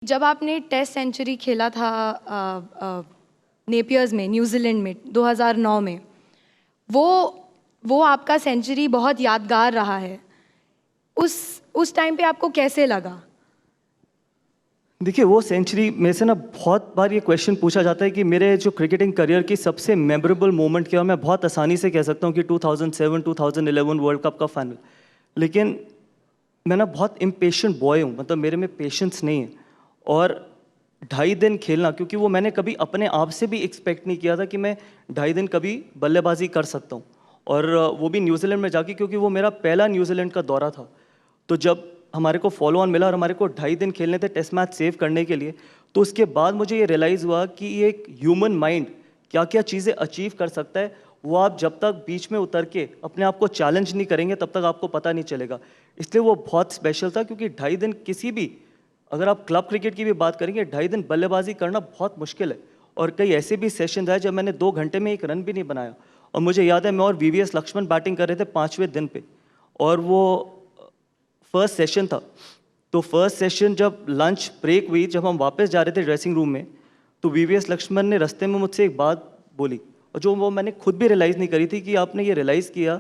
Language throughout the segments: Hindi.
जब आपने टेस्ट सेंचुरी खेला था नेपियर्स में, न्यूजीलैंड में 2009 में, वो आपका सेंचुरी बहुत यादगार रहा है। उस टाइम पे आपको कैसे लगा? देखिए, वो सेंचुरी में से ना बहुत बार ये क्वेश्चन पूछा जाता है कि मेरे जो क्रिकेटिंग करियर की सबसे मेमोरेबल मोमेंट क्या है। मैं बहुत आसानी से कह सकता हूँ कि 2007 2011 वर्ल्ड कप का फाइनल। लेकिन मैं ना बहुत इम्पेशेंट बॉय हूँ, मतलब मेरे में पेशेंस नहीं है। और 2.5 दिन खेलना, क्योंकि वो मैंने कभी अपने आप से भी एक्सपेक्ट नहीं किया था कि मैं 2.5 दिन कभी बल्लेबाजी कर सकता हूँ, और वो भी न्यूजीलैंड में जाके, क्योंकि वो मेरा पहला न्यूजीलैंड का दौरा था। तो जब हमारे को फॉलो ऑन मिला और हमारे को 2.5 दिन खेलने थे टेस्ट मैच सेव करने के लिए, तो उसके बाद मुझे ये रियलाइज़ हुआ कि ये एक ह्यूमन माइंड क्या क्या चीज़ें अचीव कर सकता है। वो आप जब तक बीच में उतर के अपने आप को चैलेंज नहीं करेंगे तब तक आपको पता नहीं चलेगा। इसलिए वो बहुत स्पेशल था, क्योंकि 2.5 दिन किसी भी, अगर आप क्लब क्रिकेट की भी बात करेंगे, 2.5 दिन बल्लेबाजी करना बहुत मुश्किल है। और कई ऐसे भी सेशन रहे जब मैंने 2 घंटे में एक रन भी नहीं बनाया। और मुझे याद है, मैं और वीवीएस लक्ष्मण बैटिंग कर रहे थे 5वें दिन पे, और वो फर्स्ट सेशन था। तो फर्स्ट सेशन जब लंच ब्रेक हुई, जब हम वापस जा रहे थे ड्रेसिंग रूम में, तो वीवीएस लक्ष्मण ने रास्ते में मुझसे एक बात बोली, और जो वो मैंने खुद भी रियलाइज़ नहीं करी थी, कि आपने ये रियलाइज़ किया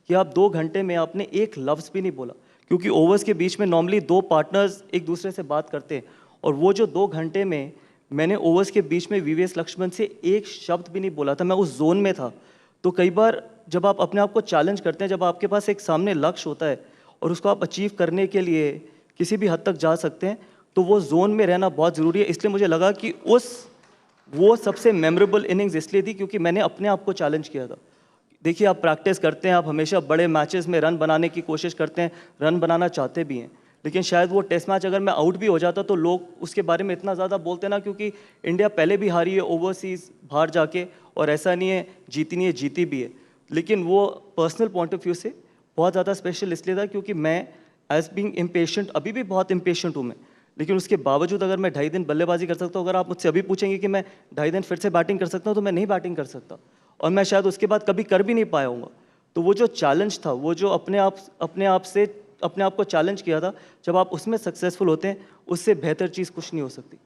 कि आप 2 घंटे में आपने एक लफ्ज़ भी नहीं बोला। क्योंकि ओवर्स के बीच में नॉर्मली 2 पार्टनर्स एक दूसरे से बात करते हैं, और वो जो 2 घंटे में मैंने ओवर्स के बीच में वीवीएस लक्ष्मण से एक शब्द भी नहीं बोला था। मैं उस जोन में था। तो कई बार जब आप अपने आप को चैलेंज करते हैं, जब आपके पास एक सामने लक्ष्य होता है और उसको आप अचीव करने के लिए किसी भी हद तक जा सकते हैं, तो वो जोन में रहना बहुत ज़रूरी है। इसलिए मुझे लगा कि वो सबसे मेमोरेबल इनिंग्स इसलिए थी क्योंकि मैंने अपने आप को चैलेंज किया था। देखिए, आप प्रैक्टिस करते हैं, आप हमेशा बड़े मैचेस में रन बनाने की कोशिश करते हैं, रन बनाना चाहते भी हैं, लेकिन शायद वो टेस्ट मैच अगर मैं आउट भी हो जाता तो लोग उसके बारे में इतना ज़्यादा बोलते ना, क्योंकि इंडिया पहले भी हारी है ओवरसीज़ बाहर जाके, और ऐसा नहीं है जीती नहीं है, जीती भी है। लेकिन वो पर्सनल पॉइंट ऑफ व्यू से बहुत ज़्यादा स्पेशल इसलिए था क्योंकि मैं एज बीइंग इम्पेशेंट, अभी भी बहुत इम्पेशेंट हूँ मैं, लेकिन उसके बावजूद अगर मैं 2.5 दिन बल्लेबाजी कर सकता हूँ, अगर आप मुझसे अभी पूछेंगे कि मैं 2.5 दिन फिर से बैटिंग कर सकता हूँ, तो मैं नहीं बैटिंग कर सकता, और मैं शायद उसके बाद कभी कर भी नहीं पाया हूँगा। तो वो जो चैलेंज था, वो जो अपने आप को चैलेंज किया था, जब आप उसमें सक्सेसफुल होते हैं, उससे बेहतर चीज़ कुछ नहीं हो सकती।